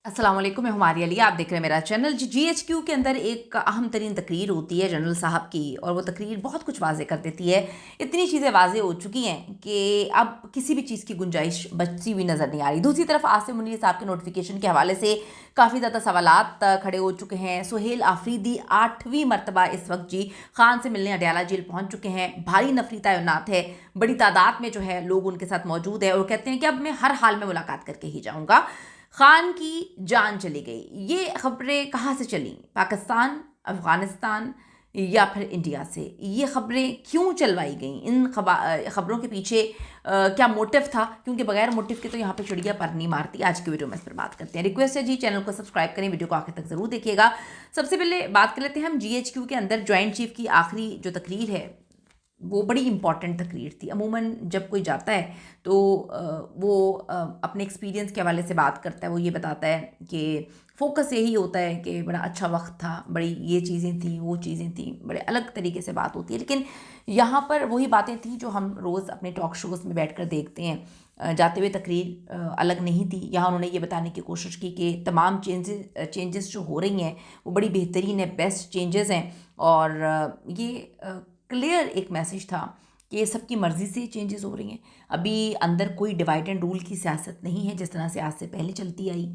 अस्सलाम वालेकुम, मैं हमारी अली, आप देख रहे हैं मेरा चैनल। जीएचक्यू के अंदर एक अहम तरीन तकरीर होती है जनरल साहब की, और वो तकरीर बहुत कुछ वाजे कर देती है। इतनी चीज़ें वाजे हो चुकी हैं कि अब किसी भी चीज़ की गुंजाइश बचती हुई नज़र नहीं आ रही। दूसरी तरफ आसिम मुनीर साहब के नोटिफिकेशन के हवाले से काफ़ी ज़्यादा सवालात खड़े हो चुके हैं। सुहेल आफरीदी 8वीं मरतबा इस वक्त जी खान से मिलने अडयाला जेल पहुँच चुके हैं। भारी नफरी तैनात है, बड़ी तादाद में जो है लोग उनके साथ मौजूद है और कहते हैं कि अब मैं हर हाल में मुलाकात करके ही जाऊँगा। खान की जान चली गई, ये खबरें कहाँ से चली? पाकिस्तान, अफ़गानिस्तान या फिर इंडिया से? ये खबरें क्यों चलवाई गईं? इन खबरों के पीछे क्या मोटिव था? क्योंकि बगैर मोटिव के तो यहाँ पे चिड़िया पर नहीं मारती। आज की वीडियो में इस पर बात करते हैं। रिक्वेस्ट है जी, चैनल को सब्सक्राइब करें, वीडियो को आखिर तक ज़रूर देखिएगा। सबसे पहले बात कर लेते हैं हम जीएचक्यू के अंदर जॉइंट चीफ की आखिरी जो तकरीर है, वो बड़ी इंपॉर्टेंट तकरीर थी। अमूमन जब कोई जाता है तो वो अपने एक्सपीरियंस के हवाले से बात करता है। वो ये बताता है कि फ़ोकस यही होता है कि बड़ा अच्छा वक्त था, बड़ी ये चीज़ें थी, वो चीज़ें थी, बड़े अलग तरीके से बात होती है। लेकिन यहाँ पर वही बातें थी जो हम रोज़ अपने टॉक शोज़ में बैठ कर देखते हैं। जाते हुए तकरीर अलग नहीं थी। यहाँ उन्होंने ये बताने की कोशिश की कि तमाम चेंजेस जो हो रही हैं वो बड़ी बेहतरीन है, बेस्ट चेंजेस हैं। और ये क्लियर एक मैसेज था कि ये सबकी मर्ज़ी से चेंजेस हो रही हैं। अभी अंदर कोई डिवाइड एंड रूल की सियासत नहीं है जिस तरह से आज से पहले चलती आई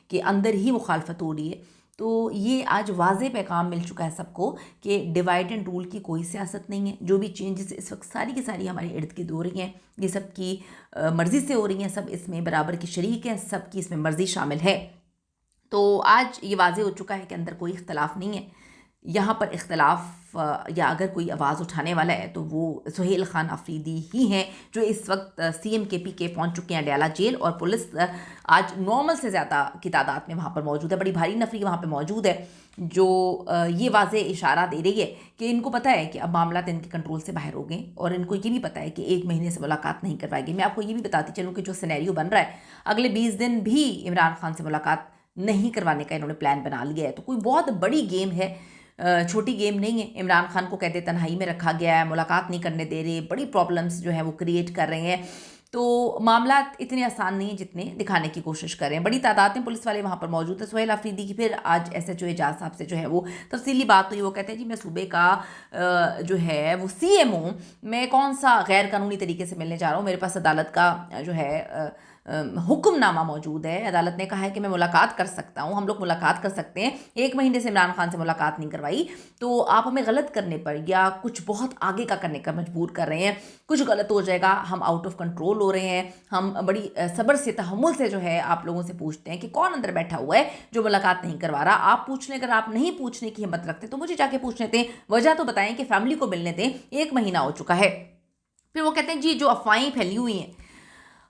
कि अंदर ही मुखालफत हो रही है। तो ये आज वाज़े पैगाम मिल चुका है सबको कि डिवाइड एंड रूल की कोई सियासत नहीं है। जो भी चेंजेस इस वक्त सारी की सारी हमारे इर्द गिर्द हो रही हैं, ये सब की मर्ज़ी से हो रही हैं। सब इसमें बराबर की शरीक हैं, सब की इसमें मर्ज़ी शामिल है। तो आज ये वाज़े हो चुका है कि अंदर कोई इख्तलाफ नहीं है। यहाँ पर इख्तलाफ या अगर कोई आवाज़ उठाने वाला है तो वो सुहेल खान आफरीदी ही हैं, जो इस वक्त CMKP के पहुँच चुके हैं अडयाला जेल। और पुलिस आज नॉर्मल से ज़्यादा की तादाद में वहाँ पर मौजूद है। बड़ी भारी नफरी वहाँ पर मौजूद है, जो ये वाज़े इशारा दे रही है कि इनको पता है कि अब मामला इनके कंट्रोल से बाहर हो गए। और इनको ये भी पता है कि 1 महीने से मुलाकात नहीं करवाएगी। मैं आपको ये भी बताती चलूँ कि जो सिनेरियो बन रहा है, अगले 20 दिन भी इमरान खान से मुलाकात नहीं करवाने का इन्होंने प्लान बना लिया है। तो कोई बहुत बड़ी गेम है, छोटी गेम नहीं है। इमरान खान को कहते तन्हाई में रखा गया है, मुलाकात नहीं करने दे रहे, बड़ी प्रॉब्लम्स जो है वो क्रिएट कर रहे हैं। तो मामला इतने आसान नहीं है जितने दिखाने की कोशिश कर रहे हैं। बड़ी तादाद में पुलिस वाले वहाँ पर मौजूद है। सुहेल आफरीदी की फिर आज SHO एजाज साहब से जो है वो तफसीली बात हुई। वो कहते हैं जी मैं सूबे का जो है वो CMO, मैं कौन सा गैर कानूनी तरीके से मिलने जा रहा हूँ। मेरे पास अदालत का जो है हुक्मनामा मौजूद है। अदालत ने कहा है कि मैं मुलाकात कर सकता हूँ, हम लोग मुलाकात कर सकते हैं। 1 महीने से इमरान खान से मुलाकात नहीं करवाई तो आप हमें गलत करने पर या कुछ बहुत आगे का करने का मजबूर कर रहे हैं। कुछ गलत हो जाएगा, हम आउट ऑफ कंट्रोल हो रहे हैं। हम बड़ी सब्र से, तहम्मुल से जो है आप लोगों से पूछते हैं कि कौन अंदर बैठा हुआ है जो मुलाकात नहीं करवा रहा। आप पूछ लें, अगर आप नहीं पूछने की हिम्मत रखते तो मुझे जाके पूछने दें, वजह तो बताएं कि फैमिली को मिलने दें, 1 महीना हो चुका है। फिर वो कहते हैं जी जो अफवाहें फैली हुई हैं,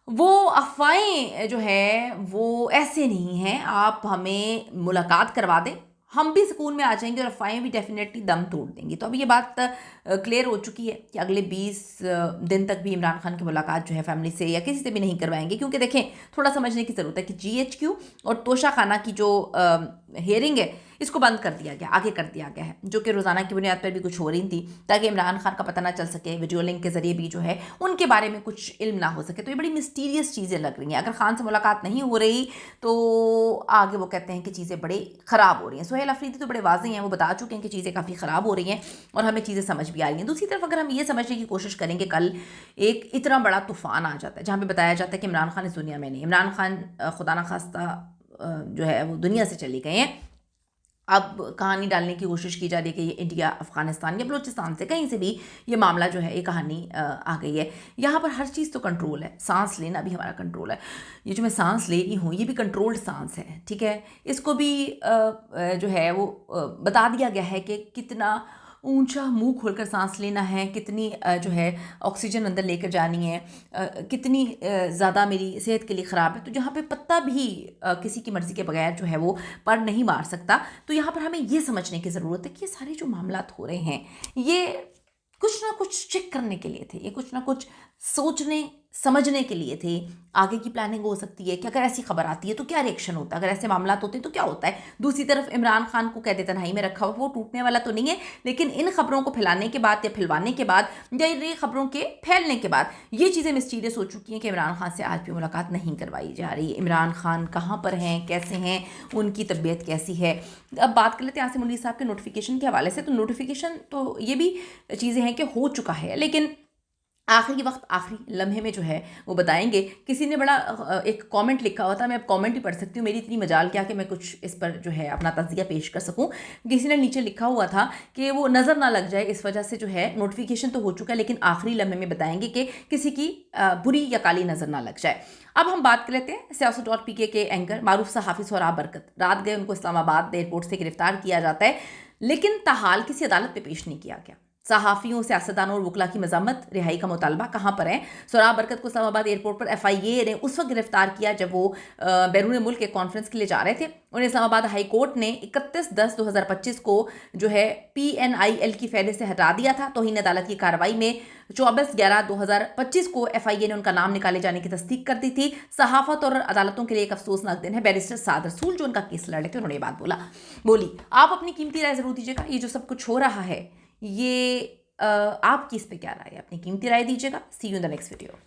वो अफ़वाहें जो है वो ऐसे नहीं हैं। आप हमें मुलाकात करवा दें, हम भी सुकून में आ जाएंगे और अफ़वाहें भी डेफिनेटली दम तोड़ देंगी। तो अब ये बात क्लियर हो चुकी है कि अगले 20 दिन तक भी इमरान खान की मुलाकात जो है फैमिली से या किसी से भी नहीं करवाएंगे। क्योंकि देखें, थोड़ा समझने की ज़रूरत है कि GHQ और तोशा खाना की जो हेयरिंग है इसको बंद कर दिया गया, आगे कर दिया गया है, जो कि रोज़ाना की बुनियाद पर भी कुछ हो रही थी, ताकि इमरान खान का पता ना चल सके, वीडियो लिंक के ज़रिए भी जो है उनके बारे में कुछ इल्म ना हो सके। तो ये बड़ी मिस्टीरियस चीज़ें लग रही हैं। अगर खान से मुलाकात नहीं हो रही तो आगे वो कहते हैं कि चीज़ें बड़ी ख़राब हो रही हैं। सुहेल आफरीदी तो बड़े वाज़ेह हैं, वो बता चुके हैं कि चीज़ें काफ़ी ख़राब हो रही हैं और हमें चीज़ें समझ भी आ रही हैं। दूसरी तरफ अगर हम ये समझने की कोशिश करेंगे, कल एक इतना बड़ा तूफ़ान आ जाता है जहाँ पर बताया जाता है कि इमरान खान इस दुनिया में नहीं, इमरान खान खुदा न खास्ता जो है वो दुनिया से चले गए हैं। अब कहानी डालने की कोशिश की जा रही है कि ये इंडिया, अफ़गानिस्तान या बलूचिस्तान से कहीं से भी ये मामला जो है, ये कहानी आ गई है। यहाँ पर हर चीज़ तो कंट्रोल है, सांस लेना भी हमारा कंट्रोल है। ये जो मैं सांस ले रही हूँ ये भी कंट्रोल्ड सांस है, ठीक है। इसको भी जो है वो बता दिया गया है कि कितना ऊंचा मुंह खोलकर सांस लेना है, कितनी जो है ऑक्सीजन अंदर लेकर जानी है, कितनी ज़्यादा मेरी सेहत के लिए ख़राब है। तो जहाँ पे पत्ता भी किसी की मर्ज़ी के बगैर जो है वो पर नहीं मार सकता। तो यहाँ पर हमें ये समझने की ज़रूरत है कि ये सारे जो मामलात हो रहे हैं ये कुछ ना कुछ चेक करने के लिए थे, ये कुछ ना कुछ सोचने समझने के लिए थे, आगे की प्लानिंग हो सकती है कि अगर ऐसी खबर आती है तो क्या रिएक्शन होता है, अगर ऐसे मामला होते हैं तो क्या होता है। दूसरी तरफ इमरान खान को कैद तन्हाई में रखा हुआ, वो टूटने वाला तो नहीं है, लेकिन इन खबरों को फैलाने के बाद या फैलवाने के बाद या इन खबरों के फैलने के बाद ये चीज़ें मिस्टीरियस हो चुकी हैं कि इमरान खान से आज भी मुलाकात नहीं करवाई जा रही है। इमरान खान कहाँ पर हैं, कैसे हैं, उनकी तबीयत कैसी है। अब बात कर लेते हैं आसिम मुनीर साहब के नोटिफिकेशन के हवाले से। तो नोटिफिकेशन तो ये भी चीज़ें हैं कि हो चुका है, लेकिन आखिरी वक्त आखिरी लम्हे में जो है वो बताएंगे। किसी ने बड़ा एक कमेंट लिखा हुआ था, मैं अब कमेंट ही पढ़ सकती हूँ, मेरी इतनी मजाल क्या कि मैं कुछ इस पर जो है अपना तज़िया पेश कर सकूँ। किसी ने नीचे लिखा हुआ था कि वो नज़र ना लग जाए, इस वजह से जो है नोटिफिकेशन तो हो चुका है लेकिन आखिरी लम्हे में बताएंगे कि किसी की बुरी या काली नज़र ना लग जाए। अब हम बात कर लेते हैं siyaset.pk के एंकर मारूफ सहाफ़ी सोहराब बरकत। रात गए उनको इस्लामाबाद एयरपोर्ट से गिरफ्तार किया जाता है, लेकिन ताहाल किसी अदालत में पेश नहीं किया गया। सहाफ़ियों, सियासतदानों और वकला की मज़म्मत, रिहाई का मुतालबा कहाँ पर है। सोहराब बरकत को इस्लामाबाद एयरपोर्ट पर FIA ने उस वक्त गिरफ्तार किया जब वो बैरून मुल्क एक कॉन्फ्रेंस के लिए जा रहे थे। उन्हें इस्लामाबाद हाई कोर्ट ने 31/10/2025 को जो है PNIL की फहरिस्त से हटा दिया था। तौहीन अदालत की कार्रवाई में 24/11/2025 को FIA ने उनका नाम निकाले जाने की तस्दीक कर दी थी। सहाफ़त और अदालतों के लिए एक अफसोसनाक दिन है। बैरिस्टर साद रसूल जो उनका केस लड़े थे, उन्होंने ये बात बोली। आप अपनी कीमती राय ज़रूर दीजिएगा। ये जो सब कुछ हो रहा है ये आपकी इस पे क्या राय है, अपनी कीमती राय दीजिएगा। See you in the next video.